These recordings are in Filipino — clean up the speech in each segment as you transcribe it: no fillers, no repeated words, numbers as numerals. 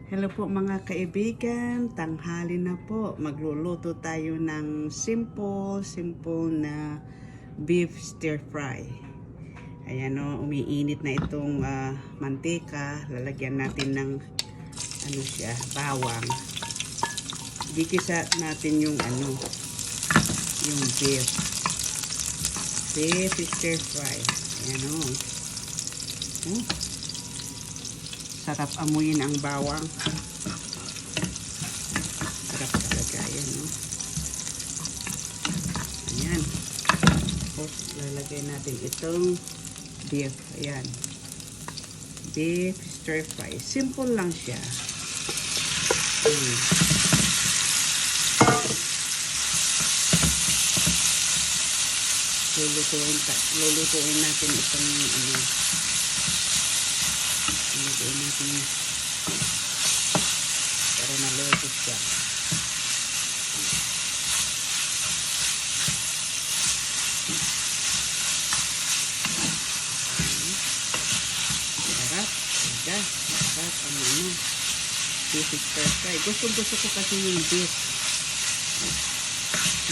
Hello po mga kaibigan, tanghali na po. Magluluto tayo ng simple na beef stir fry. Ayan o, umiinit na itong mantika. Lalagyan natin ng bawang. Gigisa natin yung yung beef stir fry. Ayan o. Sarap amuyin ang bawang. Sarap talaga yan, no? Ayan. Tapos, lalagay natin itong beef. Ayan. Beef stir fry. Simple lang siya. Lulutuin natin itong Lulutuin natin para maluto siya. Sarap. Sarap ang beef stir fry. Gusto ko kasi yung beef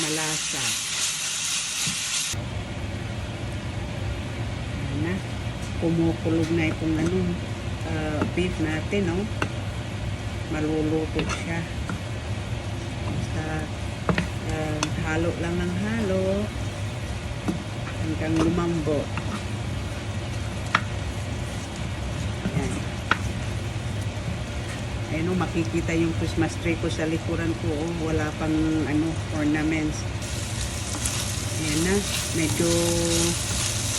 malasa. Ayan na. Kumukulog na itong beef natin, no? Maluluto siya. Basta halo lang ng halo hanggang lumambot. Ayan. Ayun, makikita yung Christmas tree ko sa likuran ko. Wala pang ornaments. Ayan na. Medyo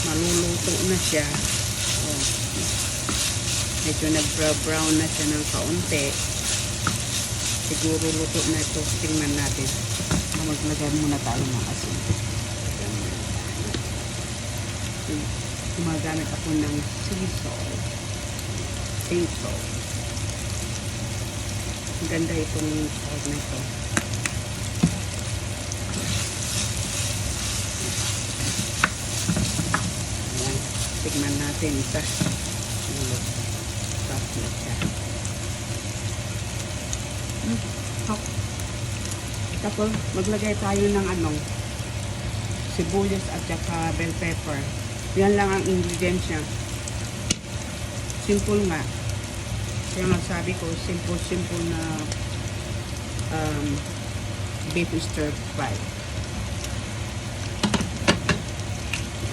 maluluto na siya. Medyo nag-brown na siya ng kaunti. Siguro luto na ito. Tingnan natin. Maglagay muna tayo ng asin. Gumagamit ako ng sea salt. Ang ganda itong salt na ito. Ayan. Tingnan natin ito. Tapos maglagay tayo ng sibuyas at saka bell pepper. Yan lang ang ingredients niya. Simple nga. Kaya nga sabi ko, simple na beef stir fry.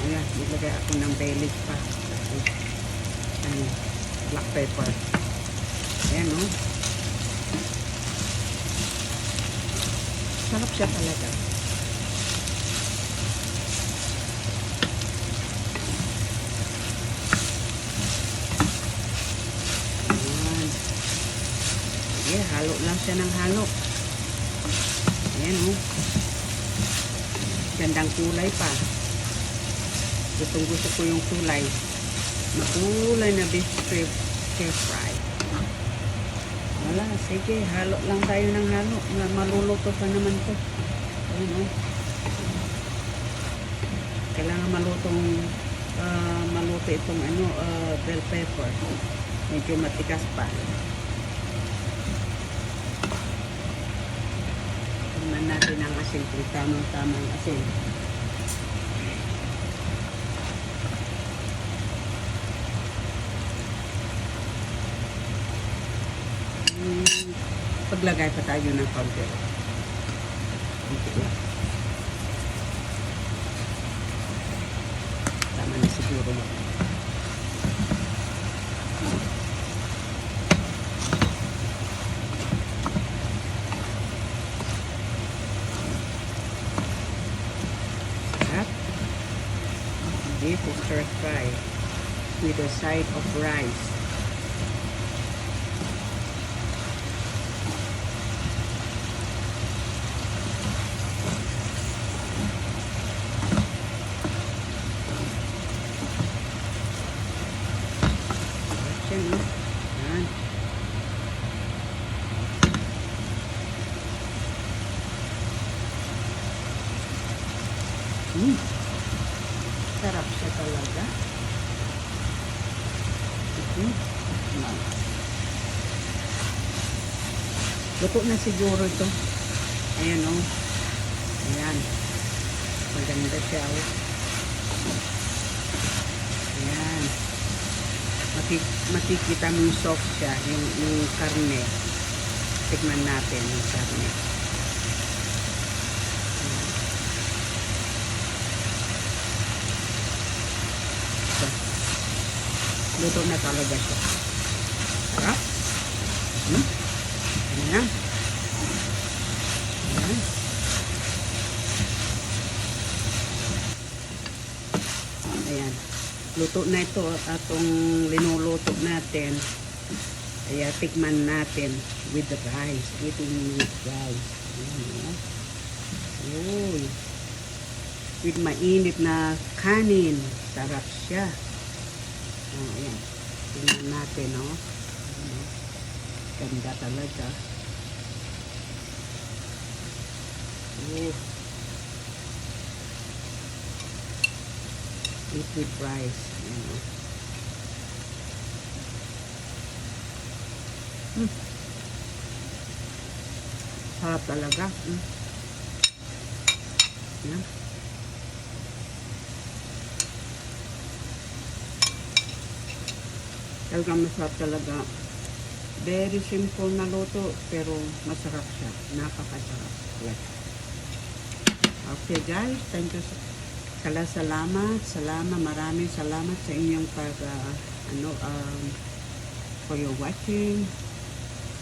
Ayan, maglagay ako ng bay leaf pa. Black pepper. Ayan, no? Sarap siya talaga. Ayan. Sige, halo lang siya ng halo. Ayan, no? Gandang kulay pa. Gusto ko yung kulay. Makulay na beef stir fry. Wala, sige, halo lang tayo ng halo. Maluluto pa naman to. Ayun, kailangan maluto itong bell pepper. Medyo matikas pa. Tingnan natin ang asin kung tamang asin. Paglagay pa tayo ng powder. Tama na siguro. Sarap. Beef stir fry with a side of rice. Ayan. Sarap siya talaga. Luto na siguro ito. Ayan o. Ayan. Maganda siya o. Ayan. Makikita mo yung soft siya. Yung karne. Tignan natin yung karne. So, luto na talaga siya. Sarap. Ayan. Ayan. Ayan. Luto na ito atong linuluto natin. Kaya tikman natin with the rice. Eating with rice. Ayan. Uy. With mainit na kanin. Sarap siya. Ayan. Tingnan natin, no? Ganda talaga. Eat with rice. Ayan. Sarap talaga. Ayan. Talagang masarap talaga. Very simple na luto, pero masarap siya. Napakasarap. Yes. Okay guys, thank you. Salamat. Maraming salamat sa inyong for your watching.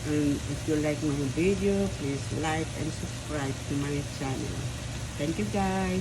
And if you like my video, please like and subscribe to my channel. Thank you guys.